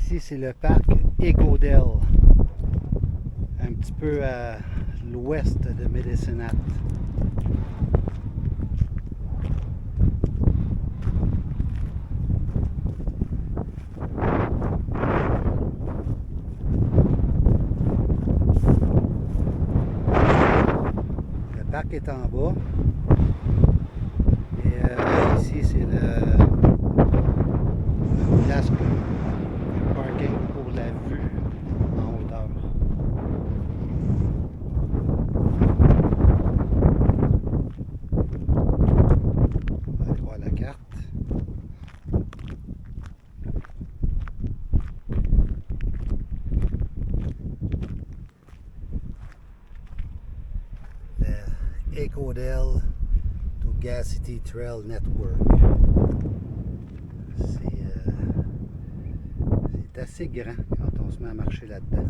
Ici, c'est le parc Egodale, un petit peu à l'ouest de Medicine Hat. Le parc est en bas. Et ici, c'est le place un parking pour la vue en hauteur. On va aller voir la carte. Le Egodale to Gas City Trail Network. C'est assez grand quand on se met à marcher là-dedans.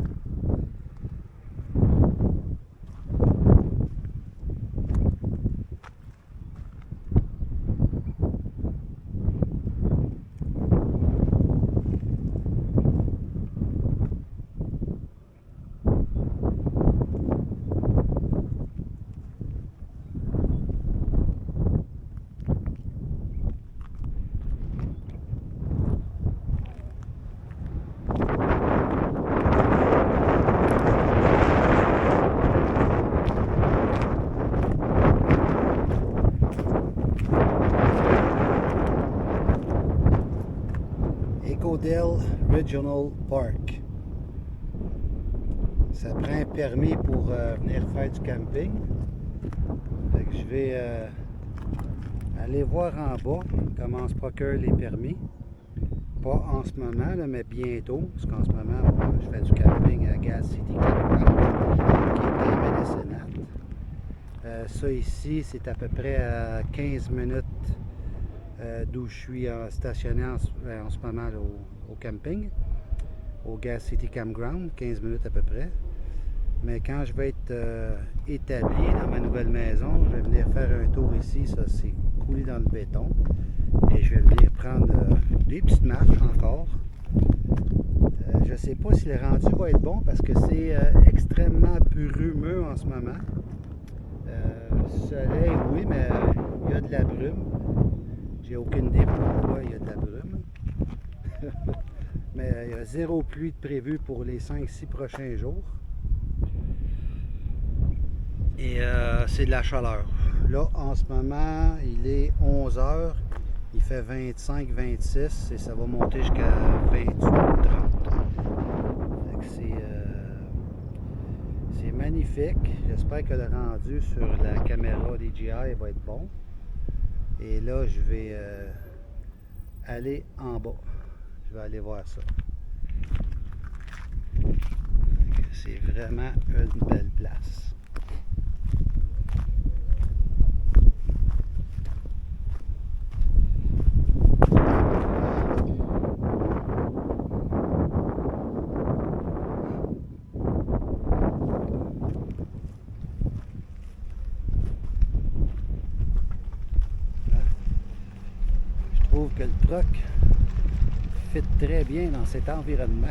Egodale Regional Park. Ça prend un permis pour venir faire du camping. Fait que je vais aller voir en bas comment on se procure les permis. Pas en ce moment, là, mais bientôt. Parce qu'en ce moment, bon, je fais du camping à Gas City Campground, qui est dans Medicine Hat. Ça ici, c'est à peu près à 15 minutes d'où je suis stationné en ce moment là, au camping, au Gas City Campground, 15 minutes à peu près. Mais quand je vais être établi dans ma nouvelle maison, je vais venir faire un tour ici. Ça, c'est coulé dans le béton. Et je vais venir prendre des petites marches encore. Je ne sais pas si le rendu va être bon parce que c'est extrêmement brumeux en ce moment. Soleil, oui, mais il y a de la brume. J'ai aucune idée pourquoi il y a de la brume. Mais il y a zéro pluie de prévu pour les 5-6 prochains jours. Et c'est de la chaleur. Là, en ce moment, il est 11 h. Il fait 25-26 et ça va monter jusqu'à 28-30. C'est magnifique. J'espère que le rendu sur la caméra DJI va être bon. Et là, je vais aller en bas. Je vais aller voir ça. C'est vraiment une belle place. Je trouve que le truck fit très bien dans cet environnement.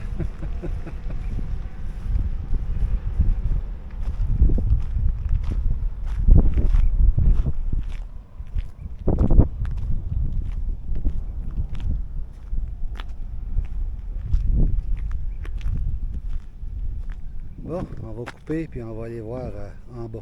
Bon, on va couper puis on va aller voir en bas.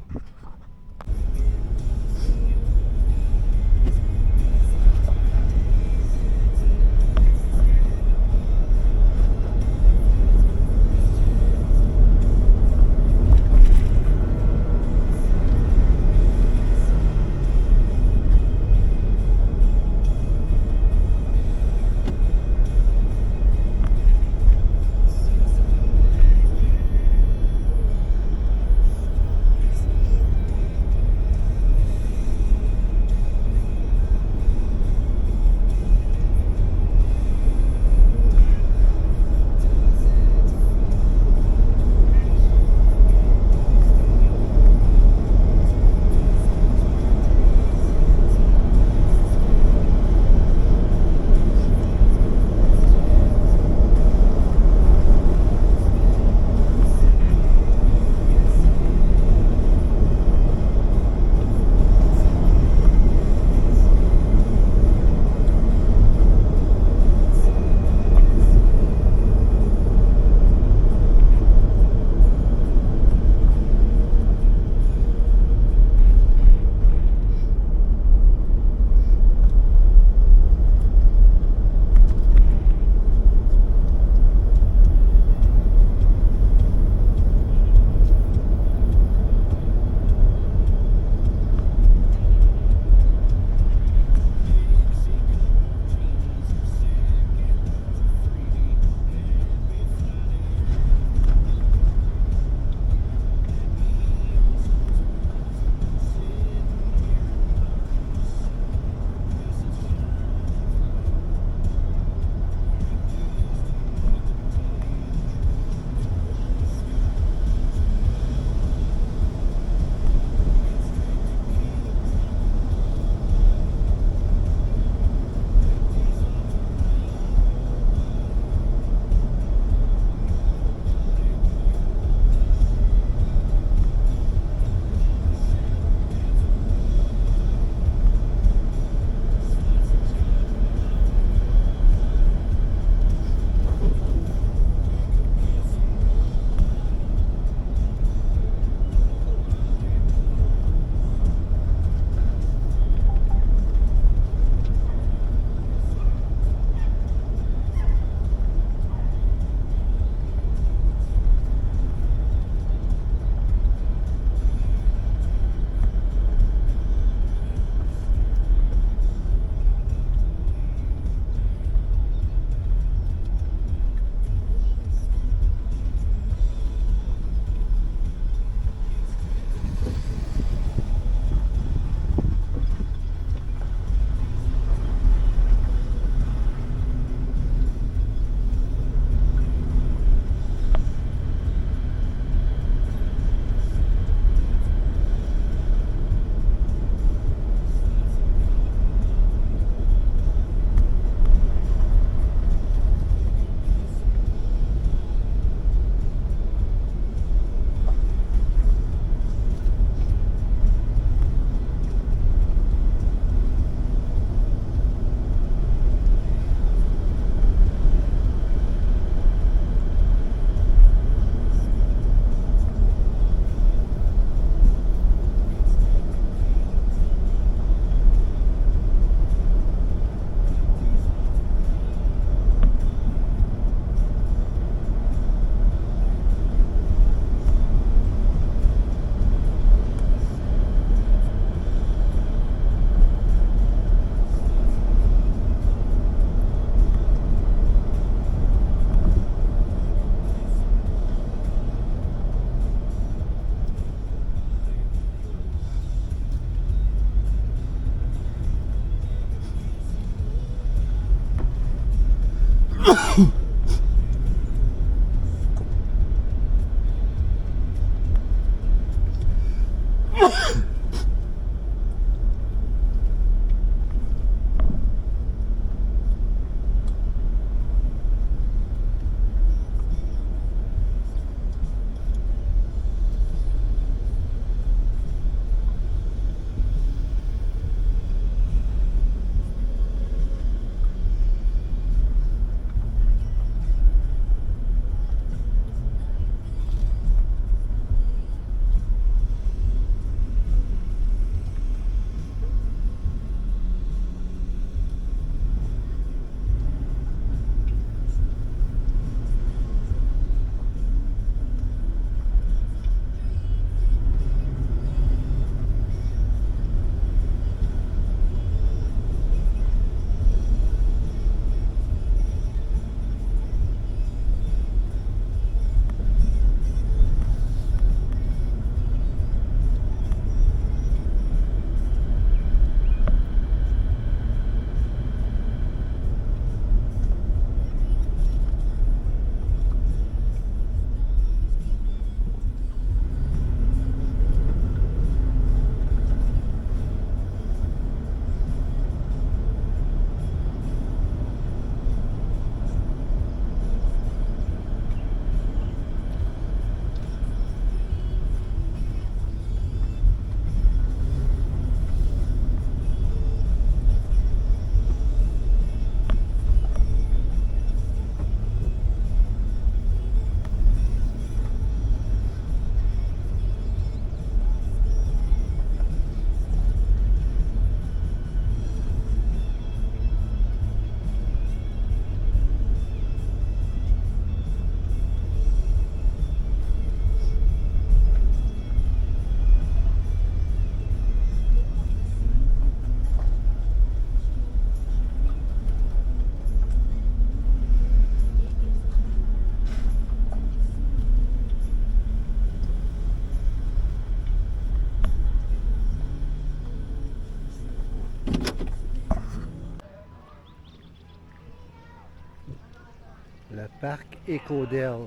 Le parc Ecodel.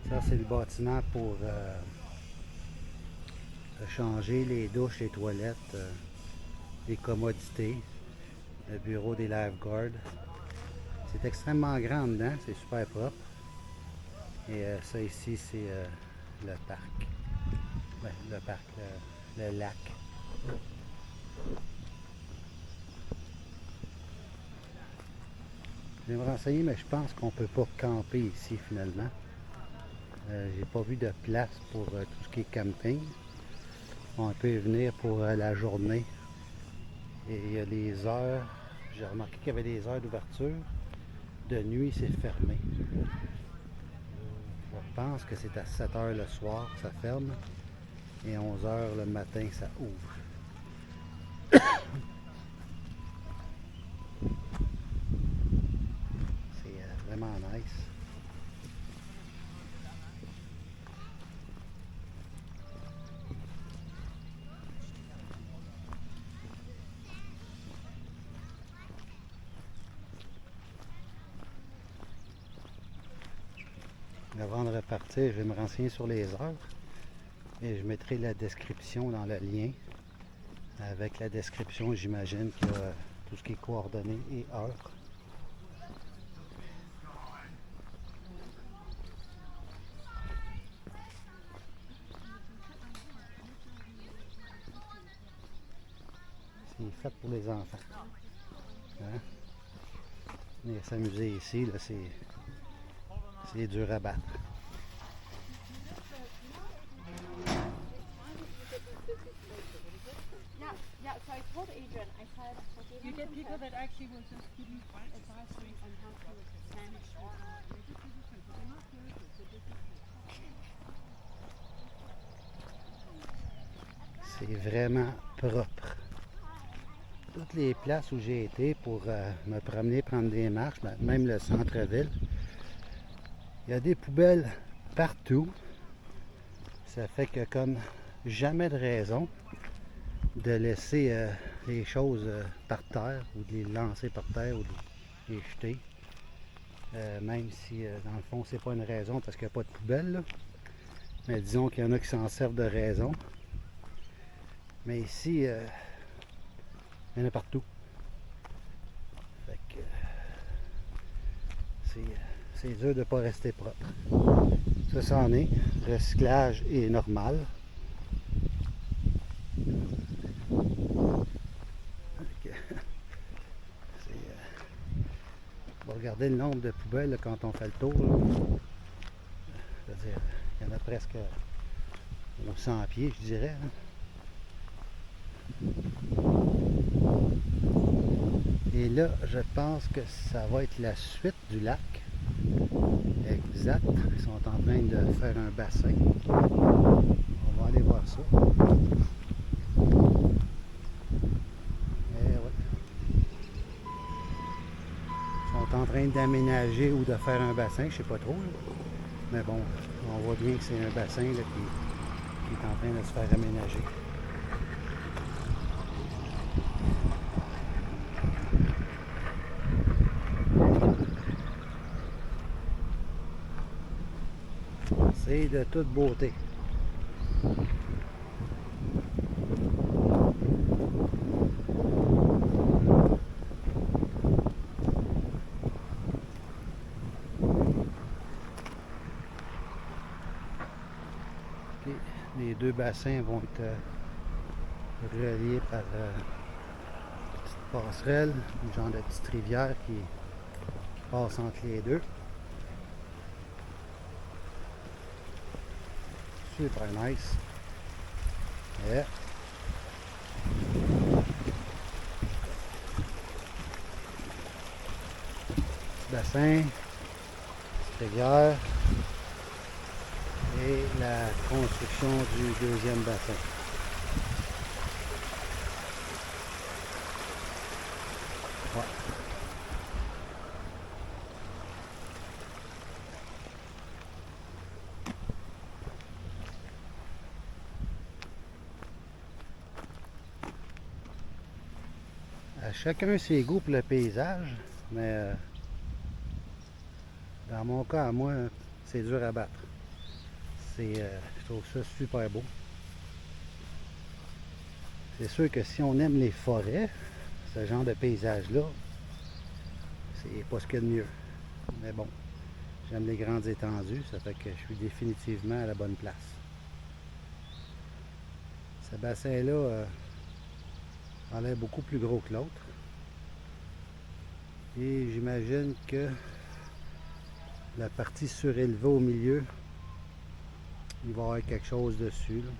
Ça, c'est le bâtiment pour changer les douches, les toilettes, les commodités, le bureau des lifeguards. C'est extrêmement grand dedans, c'est super propre. Et ça ici, c'est le parc. Ben, le parc, le lac. Je vais me renseigner, mais je pense qu'on ne peut pas camper ici finalement. J'ai pas vu de place pour tout ce qui est camping. On peut y venir pour la journée. Et il y a des heures. J'ai remarqué qu'il y avait des heures d'ouverture. De nuit, c'est fermé. Je pense que c'est à 7 heures le soir que ça ferme. Et 11 heures le matin, ça ouvre. C'est vraiment nice. Avant de repartir, je vais me renseigner sur les heures et je mettrai la description dans le lien. Avec la description, j'imagine qu'il y a tout ce qui est coordonnées et heures. C'est fait pour les enfants. Hein? Venir s'amuser ici, là, c'est dur à battre. Yeah, so I told Adrian, I said, You get people that actually will just give you advice on how to manage C'est vraiment propre. Toutes les places où j'ai été pour me promener, prendre des marches, même le centre-ville, il y a des poubelles partout. Ça fait que comme jamais de raison de laisser les choses par terre ou de les lancer par terre ou de les jeter. Même si dans le fond c'est pas une raison parce qu'il n'y a pas de poubelle là. Mais disons qu'il y en a qui s'en servent de raison. Mais ici, il y en a partout. Fait que c'est dur de ne pas rester propre. Ça, c'en est. Recyclage est normal. On va regarder le nombre de poubelles là, quand on fait le tour. C'est-à-dire, il y en a presque aux 100 pieds, je dirais. Hein. Et là, je pense que ça va être la suite du lac. Exact. Ils sont en train de faire un bassin. On va aller voir ça. Eh ouais. Ils sont en train d'aménager ou de faire un bassin, je sais pas trop. Là. Mais bon, on voit bien que c'est un bassin là, qui est en train de se faire aménager. C'est de toute beauté. Okay. Les deux bassins vont être reliés par une petite passerelle, une genre de petite rivière qui passe entre les deux. Super nice. Yeah. Petit bassin, petite rivière et la construction du deuxième bassin. Ouais. À chacun ses goûts pour le paysage, mais dans mon cas, à moi, c'est dur à battre. Je trouve ça super beau. C'est sûr que si on aime les forêts, ce genre de paysage-là, c'est pas ce qu'il y a de mieux. Mais bon, j'aime les grandes étendues, ça fait que je suis définitivement à la bonne place. Ce bassin-là a l'air beaucoup plus gros que l'autre. Et j'imagine que la partie surélevée au milieu, il va y avoir quelque chose dessus. Là.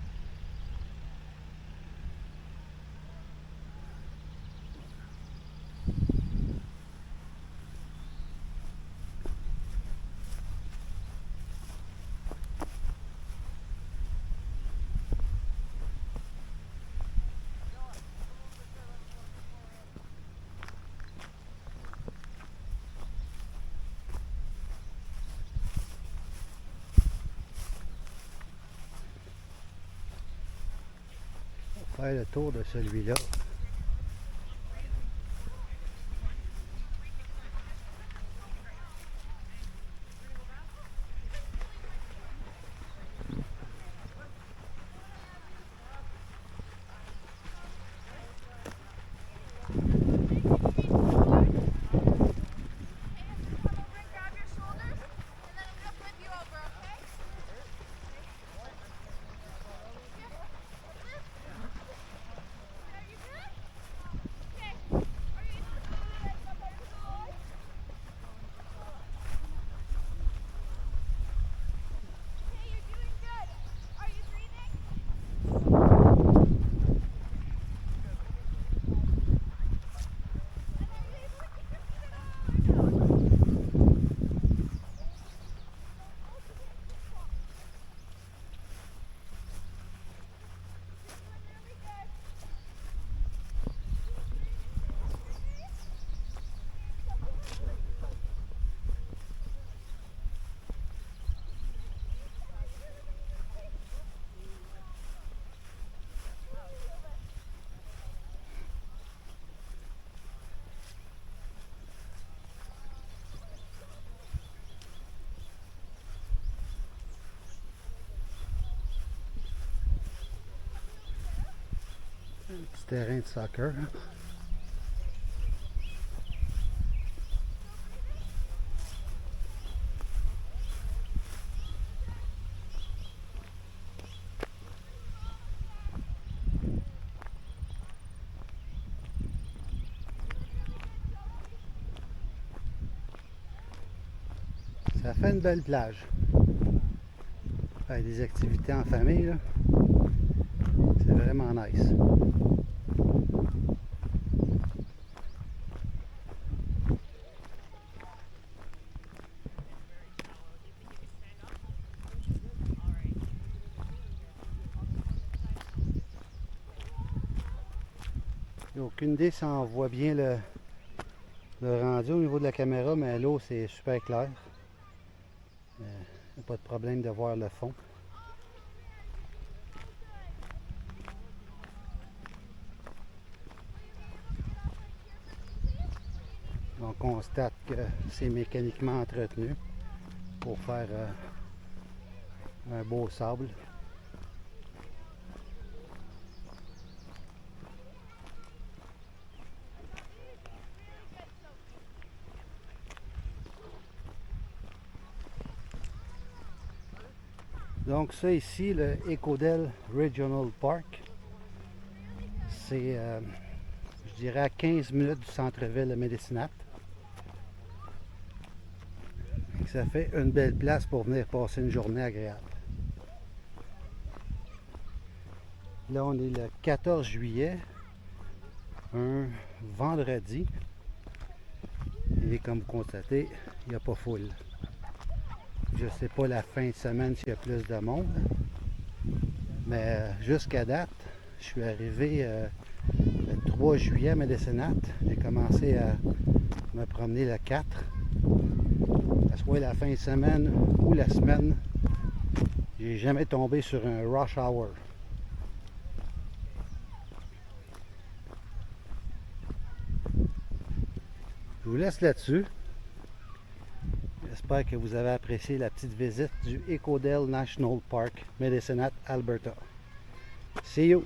Faire le tour de celui-là. Petit terrain de soccer. Hein. Ça fait une belle plage. Avec des activités en famille, là. C'est vraiment nice. J'ai aucune idée si on voit bien le rendu au niveau de la caméra, mais l'eau c'est super clair. Il n'y a pas de problème de voir le fond. On constate que c'est mécaniquement entretenu pour faire un beau sable. Donc ça ici, le Eco-Dell Regional Park, c'est, je dirais, à 15 minutes du centre-ville de Medicinat. Ça fait une belle place pour venir passer une journée agréable. Là, on est le 14 juillet, un vendredi. Et comme vous constatez, il n'y a pas foule. Je ne sais pas la fin de semaine s'il y a plus de monde. Mais jusqu'à date, je suis arrivé le 3 juillet à Medicinat. J'ai commencé à me promener le 4. Que ce soit la fin de semaine ou la semaine, j'ai jamais tombé sur un rush hour. Je vous laisse là-dessus. J'espère que vous avez apprécié la petite visite du Eco-Dell National Park, Medicinat, Alberta. See you!